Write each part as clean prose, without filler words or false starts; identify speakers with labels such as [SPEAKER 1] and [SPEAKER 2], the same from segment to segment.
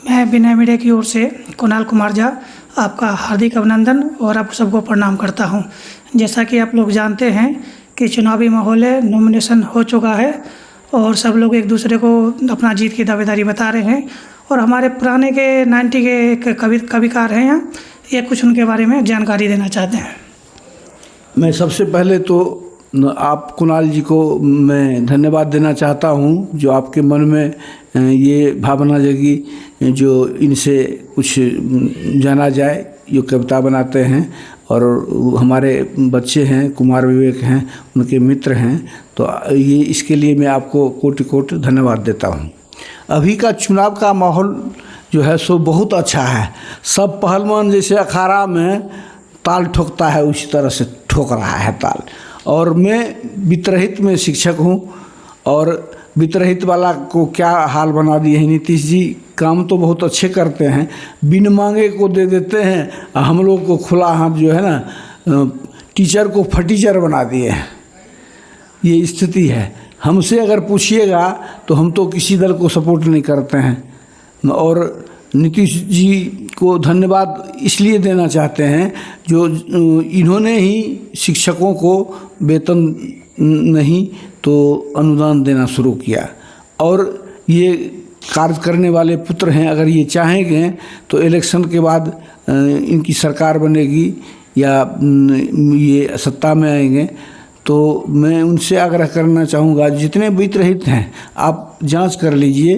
[SPEAKER 1] मैं विनय मीडिया की ओर से कुणाल कुमार झा आपका हार्दिक अभिनंदन और आप सबको प्रणाम करता हूं। जैसा कि आप लोग जानते हैं कि चुनावी माहौल है, नॉमिनेशन हो चुका है और सब लोग एक दूसरे को अपना जीत की दावेदारी बता रहे हैं। और हमारे पुराने के 90 के एक कविकार हैं यहाँ, ये कुछ उनके बारे में जानकारी देना चाहते हैं।
[SPEAKER 2] मैं सबसे पहले तो आप कुणाल जी को मैं धन्यवाद देना चाहता हूं, जो आपके मन में ये भावना जगी जो इनसे कुछ जाना जाए। जो कविता बनाते हैं और हमारे बच्चे हैं, कुमार विवेक हैं, उनके मित्र हैं, तो ये इसके लिए मैं आपको कोटि कोटि धन्यवाद देता हूं। अभी का चुनाव का माहौल जो है सो बहुत अच्छा है। सब पहलवान जैसे अखाड़ा में ताल ठोकता है उसी तरह से ठोक रहा है ताल। और मैं वित्तरहित में शिक्षक हूँ और वित्तरहित वाला को क्या हाल बना दिए हैं नीतीश जी। काम तो बहुत अच्छे करते हैं, बिन मांगे को दे देते हैं। हम लोग को खुला हाथ जो है ना, टीचर को फटीचर बना दिए हैं। ये स्थिति है। हमसे अगर पूछिएगा तो हम तो किसी दल को सपोर्ट नहीं करते हैं। और नीतीश जी को धन्यवाद इसलिए देना चाहते हैं जो इन्होंने ही शिक्षकों को वेतन नहीं तो अनुदान देना शुरू किया। और ये कार्य करने वाले पुत्र हैं। अगर ये चाहेंगे तो इलेक्शन के बाद इनकी सरकार बनेगी या ये सत्ता में आएंगे, तो मैं उनसे आग्रह करना चाहूँगा, जितने वित्तरहित हैं आप जांच कर लीजिए।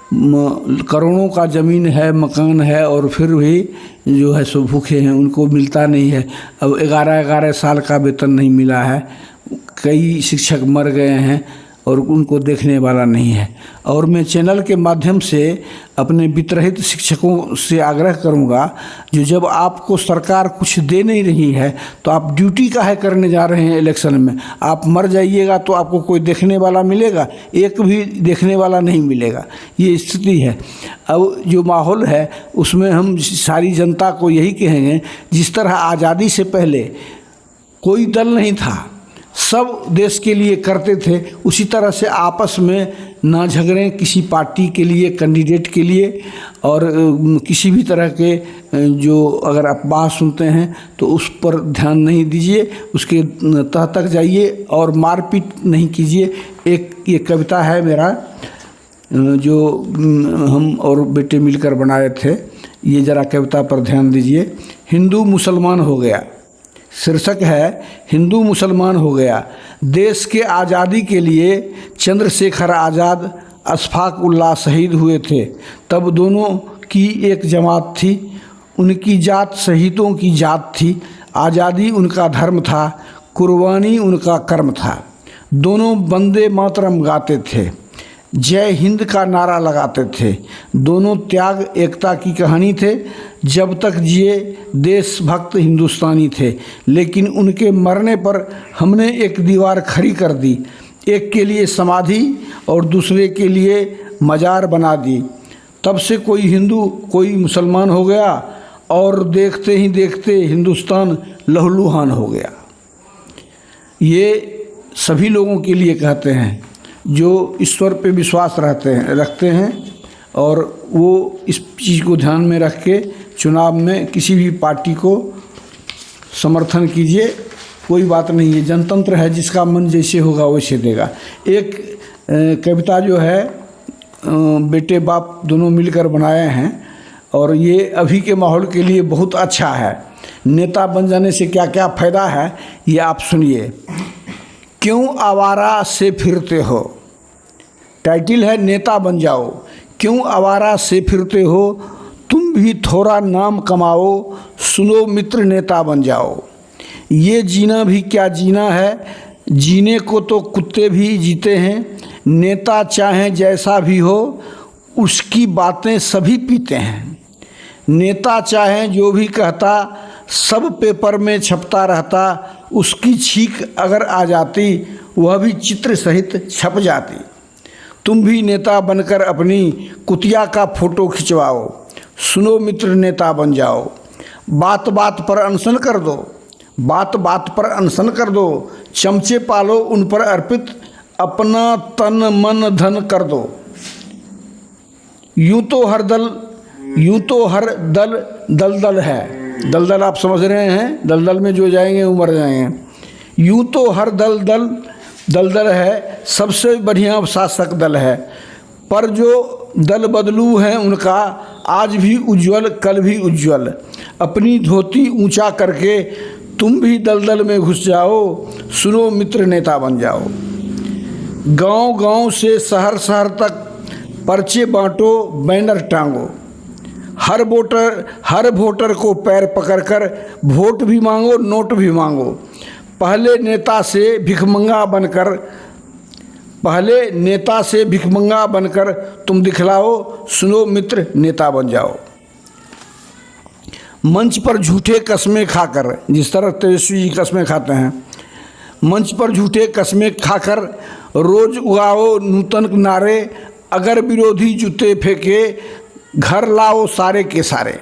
[SPEAKER 2] करोड़ों का ज़मीन है, मकान है और फिर भी जो है सो भूखे हैं, उनको मिलता नहीं है। अब 11-11 साल का वेतन नहीं मिला है। कई शिक्षक मर गए हैं और उनको देखने वाला नहीं है। और मैं चैनल के माध्यम से अपने वित्तरहित शिक्षकों से आग्रह करूंगा, जो जब आपको सरकार कुछ दे नहीं रही है तो आप ड्यूटी काहे करने जा रहे हैं इलेक्शन में। आप मर जाइएगा तो आपको कोई देखने वाला मिलेगा? एक भी देखने वाला नहीं मिलेगा। ये स्थिति है। अब जो माहौल है उसमें हम सारी जनता को यही कहेंगे, जिस तरह आज़ादी से पहले कोई दल नहीं था, सब देश के लिए करते थे, उसी तरह से आपस में ना झगड़ें किसी पार्टी के लिए, कैंडिडेट के लिए। और किसी भी तरह के जो अगर आप बात सुनते हैं तो उस पर ध्यान नहीं दीजिए, उसके तह तक जाइए और मारपीट नहीं कीजिए। एक ये कविता है मेरा जो हम और बेटे मिलकर बनाए थे, ये ज़रा कविता पर ध्यान दीजिए। हिंदू मुसलमान हो गया, शीर्षक है हिंदू मुसलमान हो गया। देश के आज़ादी के लिए चंद्रशेखर आज़ाद, अशफाक उल्लाह शहीद हुए थे। तब दोनों की एक जमात थी, उनकी जात शहीदों की जात थी। आज़ादी उनका धर्म था, कुर्बानी उनका कर्म था। दोनों वंदे मातरम गाते थे, जय हिंद का नारा लगाते थे। दोनों त्याग एकता की कहानी थे। जब तक जिए देशभक्त हिंदुस्तानी थे। लेकिन उनके मरने पर हमने एक दीवार खड़ी कर दी, एक के लिए समाधि और दूसरे के लिए मजार बना दी। तब से कोई हिंदू कोई मुसलमान हो गया और देखते ही देखते हिंदुस्तान लहूलुहान हो गया। ये सभी लोगों के लिए कहते हैं जो ईश्वर पे विश्वास रखते हैं और वो इस चीज़ को ध्यान में रख के चुनाव में किसी भी पार्टी को समर्थन कीजिए। कोई बात नहीं है, जनतंत्र है, जिसका मन जैसे होगा वैसे देगा। एक कविता जो है बेटे बाप दोनों मिलकर बनाए हैं और ये अभी के माहौल के लिए बहुत अच्छा है। नेता बन जाने से क्या क्या फ़ायदा है ये आप सुनिए। क्यों आवारा से फिरते हो, टाइटिल है नेता बन जाओ। क्यों आवारा से फिरते हो, तुम भी थोड़ा नाम कमाओ। सुनो मित्र नेता बन जाओ। ये जीना भी क्या जीना है, जीने को तो कुत्ते भी जीते हैं। नेता चाहे जैसा भी हो, उसकी बातें सभी पीते हैं। नेता चाहे जो भी कहता, सब पेपर में छपता रहता। उसकी छींक अगर आ जाती, वह भी चित्र सहित छप जाती। तुम भी नेता बनकर अपनी कुतिया का फोटो खिंचवाओ। सुनो मित्र नेता बन जाओ। बात बात पर अनशन कर दो, बात बात पर अनशन कर दो। चमचे पालो उन पर अर्पित, अपना तन मन धन कर दो। यूं तो हर दल दलदल है। दलदल आप समझ रहे हैं, दलदल में जो जाएंगे वो मर जाएंगे। यूं तो हर दलदल है, सबसे बढ़िया शासक दल है, पर जो दल बदलू हैं उनका आज भी उज्जवल कल भी उज्जवल। अपनी धोती ऊंचा करके तुम भी दलदल में घुस जाओ, सुनो मित्र नेता बन जाओ। गांव से शहर तक पर्चे बांटो, बैनर टांगो। हर वोटर को पैर पकड़कर वोट भी मांगो, नोट भी मांगो। पहले नेता से भिखमंगा बनकर तुम दिखलाओ, सुनो मित्र नेता बन जाओ। मंच पर झूठे कस्में खाकर, जिस तरह तेजस्वी जी कस्में खाते हैं, मंच पर झूठे कस्में खाकर रोज उगाओ नूतन नारे। अगर विरोधी जूते फेंके घर लाओ सारे के सारे।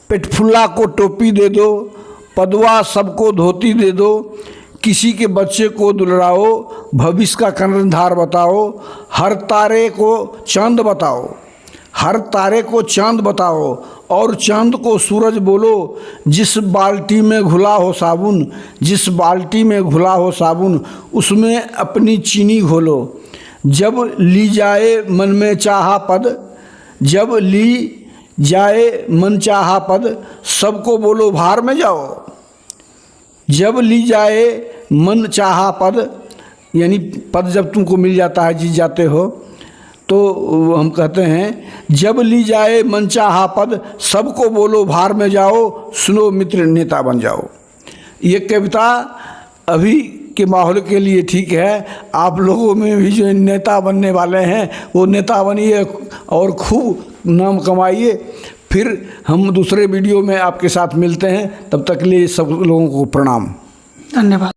[SPEAKER 2] पेटफुल्ला को टोपी दे दो, पदवा सबको धोती दे दो। किसी के बच्चे को दुलराओ, भविष्य का कर्णधार बताओ। हर तारे को चांद बताओ और चांद को सूरज बोलो। जिस बाल्टी में घुला हो साबुन उसमें अपनी चीनी घोलो। जब ली जाए मन चाहा पद सबको बोलो भार में जाओ। जब ली जाए मन चाहा पद, यानी पद जब तुमको मिल जाता है, जीत जाते हो, तो हम कहते हैं जब ली जाए मन चाहा पद सबको बोलो भार में जाओ, सुनो मित्र नेता बन जाओ। ये कविता अभी के माहौल के लिए ठीक है। आप लोगों में भी जो नेता बनने वाले हैं वो नेता बनिए और खूब नाम कमाइए। फिर हम दूसरे वीडियो में आपके साथ मिलते हैं, तब तक के लिए सब लोगों को प्रणाम,
[SPEAKER 1] धन्यवाद।